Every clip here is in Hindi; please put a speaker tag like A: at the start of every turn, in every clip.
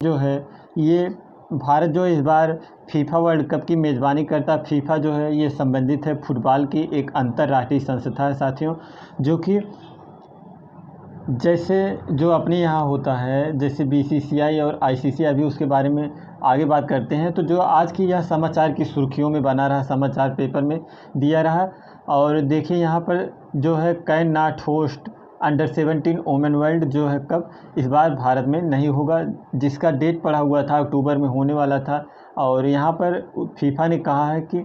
A: जो है ये भारत जो इस बार फीफा वर्ल्ड कप की मेज़बानी करता है। फीफा जो है ये संबंधित है फुटबॉल की एक अंतर्राष्ट्रीय संस्था है साथियों, जो कि जैसे जो अपने यहाँ होता है, जैसे बीसीसीआई और आईसीसी, अभी उसके बारे में आगे बात करते हैं। तो जो आज की यह समाचार की सुर्खियों में बना रहा, समाचार पेपर में दिया रहा। और देखिए यहाँ पर जो है can not host under 17 women world जो है कप इस बार भारत में नहीं होगा, जिसका डेट पड़ा हुआ था अक्टूबर में होने वाला था। और यहाँ पर फीफा ने कहा है कि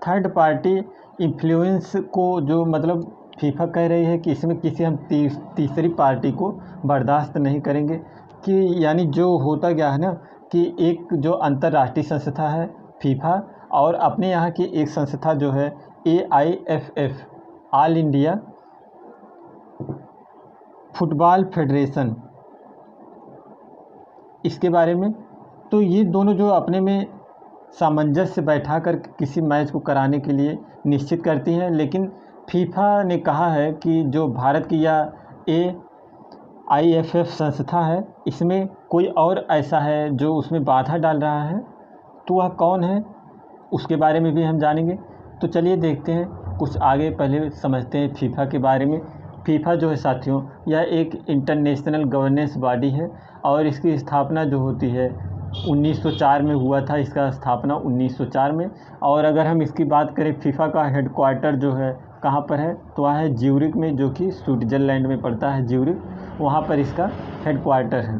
A: थर्ड पार्टी इन्फ्लुएंस को जो मतलब फीफा कह रही है कि इसमें किसी हम तीसरी पार्टी को बर्दाश्त नहीं करेंगे। कि यानी जो होता क्या है ना कि एक जो अंतर्राष्ट्रीय संस्था है फीफा, और अपने यहाँ की एक संस्था जो है AIFF all India football federation, इसके बारे में तो ये दोनों जो अपने में सामंजस्य बैठा कर किसी मैच को कराने के लिए निश्चित करती हैं। लेकिन फीफा ने कहा है कि जो भारत की यह AIFF संस्था है, इसमें कोई और ऐसा है जो उसमें बाधा डाल रहा है। तो वह कौन है उसके बारे में भी हम जानेंगे। तो चलिए देखते हैं कुछ आगे, पहले समझते हैं फीफा के बारे में। फीफा जो है साथियों यह एक इंटरनेशनल गवर्नेंस बॉडी है, और इसकी स्थापना जो होती है 1904 में हुआ था, इसका स्थापना 1904 में। और अगर हम इसकी बात करें, फीफा का हेडक्वार्टर जो है कहाँ पर है, तो वह है ज्यूरिख में, जो कि स्विट्ज़रलैंड में पड़ता है ज्यूरिख, वहाँ पर इसका हेडक्वार्टर है।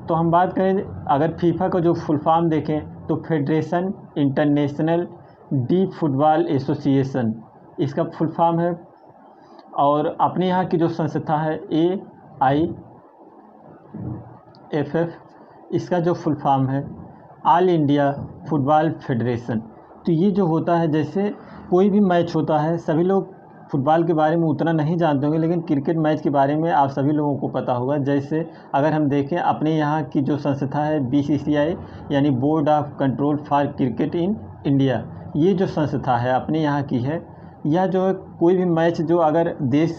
A: तो हम बात करें अगर फीफा का जो फुल फॉर्म देखें तो federation international D football association इसका फुल फॉर्म है। और अपने यहाँ की जो संस्था है AIFF, इसका जो फुल फॉर्म है ऑल इंडिया फुटबॉल फेडरेशन। तो ये जो होता है, जैसे कोई भी मैच होता है, सभी लोग फुटबॉल के बारे में उतना नहीं जानते होंगे, लेकिन क्रिकेट मैच के बारे में आप सभी लोगों को पता होगा। जैसे अगर हम देखें अपने यहाँ की जो संस्था है BCCI यानी board of control for cricket in India, ये जो संस्था है अपने यहाँ की है, यह जो है कोई भी मैच जो अगर देश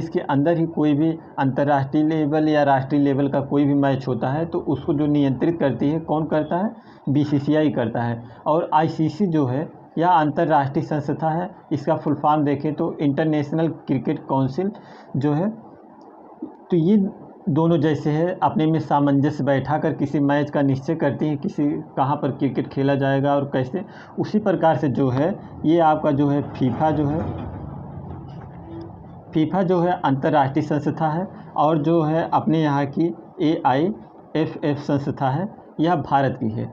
A: के अंदर ही कोई भी अंतर्राष्ट्रीय लेवल या राष्ट्रीय लेवल का कोई भी मैच होता है, तो उसको जो नियंत्रित करती है कौन करता है, BCCI करता है। और ICC जो है यह अंतर्राष्ट्रीय संस्था है, इसका फुल फॉर्म देखें तो इंटरनेशनल क्रिकेट काउंसिल जो है। तो ये दोनों जैसे है अपने में सामंजस्य बैठा कर किसी मैच का निश्चय करती हैं, किसी कहाँ पर क्रिकेट खेला जाएगा और कैसे। उसी प्रकार से जो है ये आपका जो है फीफा जो है अंतर्राष्ट्रीय संस्था है, और जो है अपने यहाँ की AIFF संस्था है, यह भारत की है।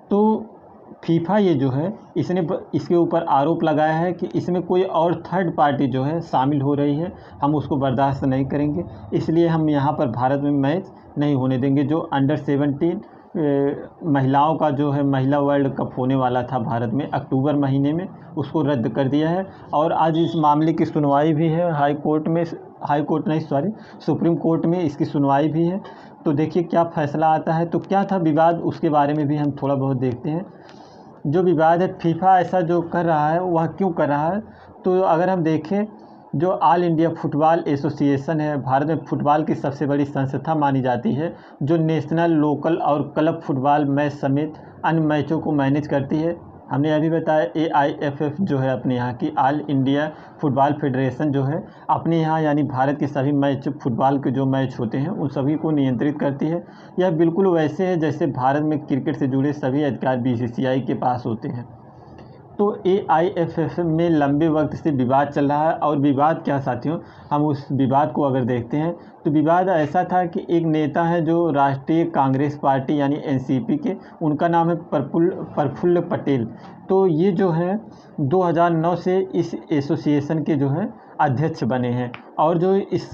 A: तो फीफा ये जो है इसने इसके ऊपर आरोप लगाया है कि इसमें कोई और थर्ड पार्टी जो है शामिल हो रही है, हम उसको बर्दाश्त नहीं करेंगे, इसलिए हम यहाँ पर भारत में मैच नहीं होने देंगे। जो अंडर 17 महिलाओं का जो है महिला वर्ल्ड कप होने वाला था भारत में अक्टूबर महीने में, उसको रद्द कर दिया है। और आज इस मामले की सुनवाई भी है सुप्रीम कोर्ट में इसकी सुनवाई भी है। तो देखिए क्या फ़ैसला आता है। तो क्या था विवाद, उसके बारे में भी हम थोड़ा बहुत देखते हैं। जो विवाद है फीफा ऐसा जो कर रहा है वह क्यों कर रहा है, तो अगर हम देखें जो ऑल इंडिया फुटबॉल एसोसिएशन है, भारत में फुटबॉल की सबसे बड़ी संस्था मानी जाती है, जो नेशनल, लोकल और क्लब फुटबॉल मैच समेत अन्य मैचों को मैनेज करती है। हमने अभी बताया AIFF जो है अपने यहाँ की ऑल इंडिया फुटबॉल फेडरेशन जो है अपने यहाँ यानी भारत के सभी मैच, फुटबॉल के जो मैच होते हैं उन सभी को नियंत्रित करती है। यह बिल्कुल वैसे है जैसे भारत में क्रिकेट से जुड़े सभी अधिकार BCCI के पास होते हैं। तो AIFF में लंबे वक्त से विवाद चल रहा है। और विवाद क्या साथियों, हम उस विवाद को अगर देखते हैं तो विवाद ऐसा था कि एक नेता है जो राष्ट्रीय कांग्रेस पार्टी यानी NCP के, उनका नाम है प्रफुल्ल पटेल। तो ये जो है 2009 से इस एसोसिएशन के जो है अध्यक्ष बने हैं। और जो इस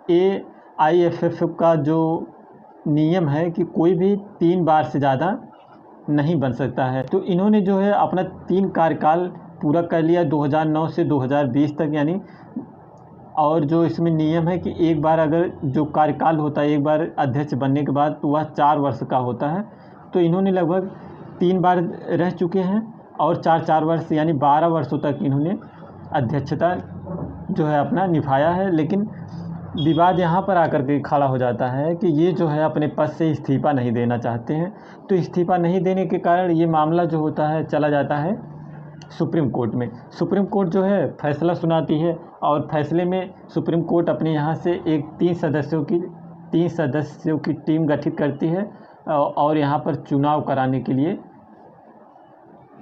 A: AIFF का जो नियम है कि कोई भी 3 बार से ज़्यादा नहीं बन सकता है। तो इन्होंने जो है अपना 3 कार्यकाल पूरा कर लिया 2009 से 2020 तक यानी। और जो इसमें नियम है कि एक बार अगर जो कार्यकाल होता है एक बार अध्यक्ष बनने के बाद, तो वह 4 वर्ष का होता है। तो इन्होंने लगभग 3 बार रह चुके हैं, और 4 वर्ष यानी 12 वर्षों तक इन्होंने अध्यक्षता जो है अपना निभाया है। लेकिन विवाद यहाँ पर आकर के खड़ा हो जाता है कि ये जो है अपने पद से इस्तीफ़ा नहीं देना चाहते हैं। तो इस्तीफ़ा नहीं देने के कारण ये मामला जो होता है चला जाता है सुप्रीम कोर्ट में। सुप्रीम कोर्ट जो है फैसला सुनाती है और फैसले में सुप्रीम कोर्ट अपने यहाँ से एक 3 सदस्यों की टीम गठित करती है और यहाँ पर चुनाव कराने के लिए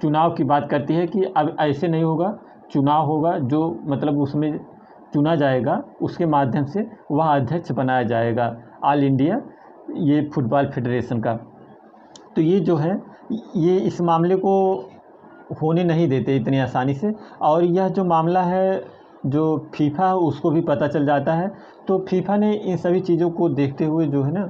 A: चुनाव की बात करती है कि अब ऐसे नहीं होगा, चुनाव होगा, जो मतलब उसमें चुना जाएगा उसके माध्यम से वह अध्यक्ष बनाया जाएगा ऑल इंडिया ये फुटबॉल फेडरेशन का। तो ये जो है ये इस मामले को होने नहीं देते इतनी आसानी से, और यह जो मामला है जो फीफा उसको भी पता चल जाता है। तो फीफा ने इन सभी चीज़ों को देखते हुए जो है ना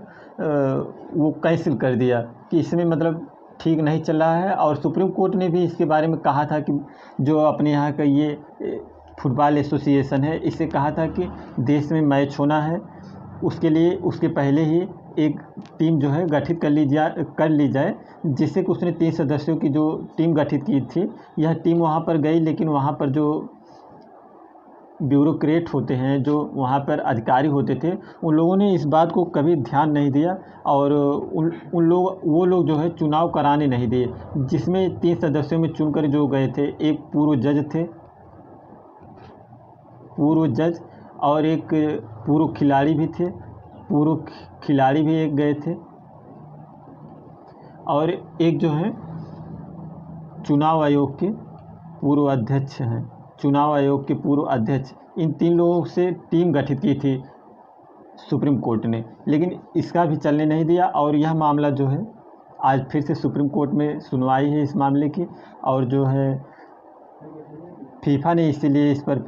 A: वो कैंसिल कर दिया कि इसमें मतलब ठीक नहीं चल रहा है। और सुप्रीम कोर्ट ने भी इसके बारे में कहा था कि जो अपने यहाँ का ये फुटबॉल एसोसिएशन है इसे कहा था कि देश में मैच होना है, उसके लिए उसके पहले ही एक टीम जो है गठित कर ली जाए, जिससे कि उसने 3 सदस्यों की जो टीम गठित की थी यह टीम वहाँ पर गई, लेकिन वहाँ पर जो ब्यूरोक्रेट होते हैं, जो वहाँ पर अधिकारी होते थे, उन लोगों ने इस बात को कभी ध्यान नहीं दिया और वो लोग जो है चुनाव कराने नहीं दिए, जिसमें 3 सदस्यों में चुनकर जो गए थे एक पूर्व जज और एक पूर्व खिलाड़ी भी थे, पूर्व खिलाड़ी भी एक गए थे और एक जो है चुनाव आयोग के पूर्व अध्यक्ष हैं, चुनाव आयोग के पूर्व अध्यक्ष। इन 3 लोगों से टीम गठित की थी सुप्रीम कोर्ट ने, लेकिन इसका भी चलने नहीं दिया और यह मामला जो है आज फिर से सुप्रीम कोर्ट में सुनवाई है इस मामले की, और जो है फीफा ने इसीलिए इस पर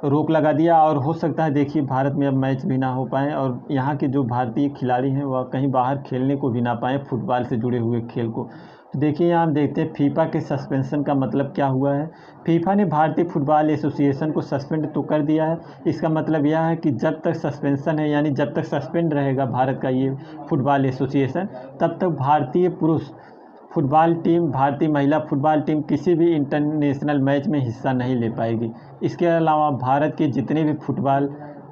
A: रोक लगा दिया। और हो सकता है देखिए भारत में अब मैच भी ना हो पाए और यहाँ के जो भारतीय खिलाड़ी हैं वह कहीं बाहर खेलने को भी ना पाएँ फुटबॉल से जुड़े हुए खेल को। तो देखिए यहाँ हम देखते हैं फीफा के सस्पेंशन का मतलब क्या हुआ है। फीफा ने भारतीय फुटबॉल एसोसिएशन को सस्पेंड तो कर दिया है, इसका मतलब यह है कि जब तक सस्पेंशन है यानी जब तक सस्पेंड रहेगा भारत का ये फुटबॉल एसोसिएशन, तब तक भारतीय पुरुष फुटबॉल टीम, भारतीय महिला फुटबॉल टीम किसी भी इंटरनेशनल मैच में हिस्सा नहीं ले पाएगी। इसके अलावा भारत के जितने भी फुटबॉल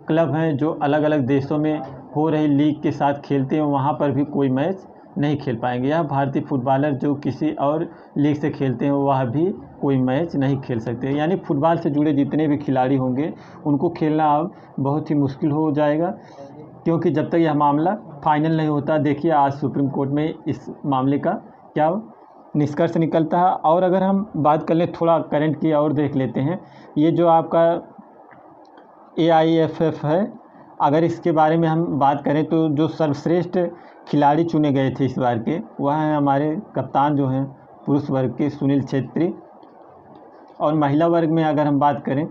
A: क्लब हैं जो अलग अलग देशों में हो रही लीग के साथ खेलते हैं वहाँ पर भी कोई मैच नहीं खेल पाएंगे। या भारतीय फुटबॉलर जो किसी और लीग से खेलते हैं वह भी कोई मैच नहीं खेल सकते। यानी फुटबॉल से जुड़े जितने भी खिलाड़ी होंगे उनको खेलना अब बहुत ही मुश्किल हो जाएगा, क्योंकि जब तक यह मामला फाइनल नहीं होता। देखिए आज सुप्रीम कोर्ट में इस मामले का क्या निष्कर्ष निकलता है। और अगर हम बात कर लें थोड़ा करंट की और देख लेते हैं, ये जो आपका AIFF है, अगर इसके बारे में हम बात करें तो जो सर्वश्रेष्ठ खिलाड़ी चुने गए थे इस बार के वह हैं हमारे कप्तान जो हैं पुरुष वर्ग के सुनील छेत्री, और महिला वर्ग में अगर हम बात करें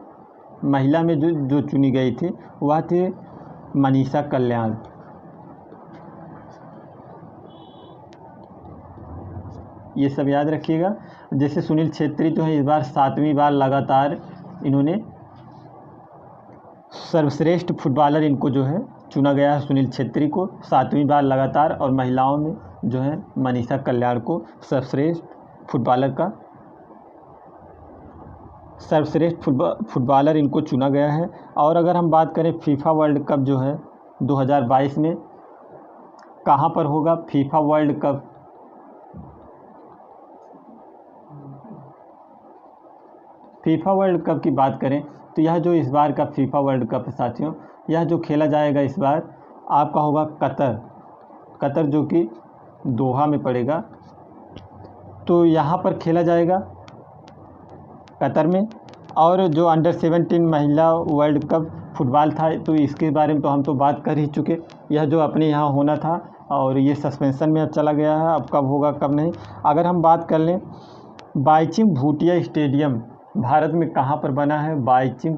A: महिला में जो चुनी गई थी वह थे मनीषा कल्याण। ये सब याद रखिएगा। जैसे सुनील छेत्री जो है इस बार 7वीं बार लगातार इन्होंने सर्वश्रेष्ठ फुटबॉलर इनको जो है चुना गया है, सुनील छेत्री को 7वीं बार लगातार, और महिलाओं में जो है मनीषा कल्याण को सर्वश्रेष्ठ फुटबॉलर इनको चुना गया है। और अगर हम बात करें फीफा वर्ल्ड कप जो है 2022 में कहाँ पर होगा, फीफा वर्ल्ड कप की बात करें तो यह जो इस बार का फीफा वर्ल्ड कप है साथियों, यह जो खेला जाएगा इस बार आपका होगा कतर जो कि दोहा में पड़ेगा। तो यहाँ पर खेला जाएगा कतर में। और जो अंडर 17 महिला वर्ल्ड कप फुटबॉल था तो इसके बारे में तो हम तो बात कर ही चुके, यह जो अपने यहाँ होना था और ये सस्पेंशन में अब चला गया है, अब कब होगा कब नहीं। अगर हम बात कर लें बाईचुंग भूटिया स्टेडियम भारत में कहाँ पर बना है, बाईचुंग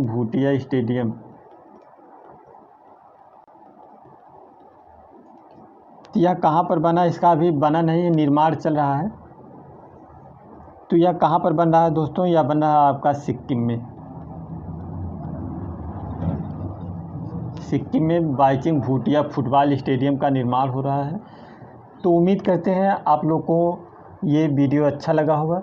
A: भूटिया स्टेडियम, यह कहाँ पर बना, इसका अभी बना नहीं है, निर्माण चल रहा है। तो यह कहाँ पर बन रहा है दोस्तों, यह बन रहा है आपका सिक्किम में बाईचुंग भूटिया फुटबॉल स्टेडियम का निर्माण हो रहा है। तो उम्मीद करते हैं आप लोगों को ये वीडियो अच्छा लगा होगा।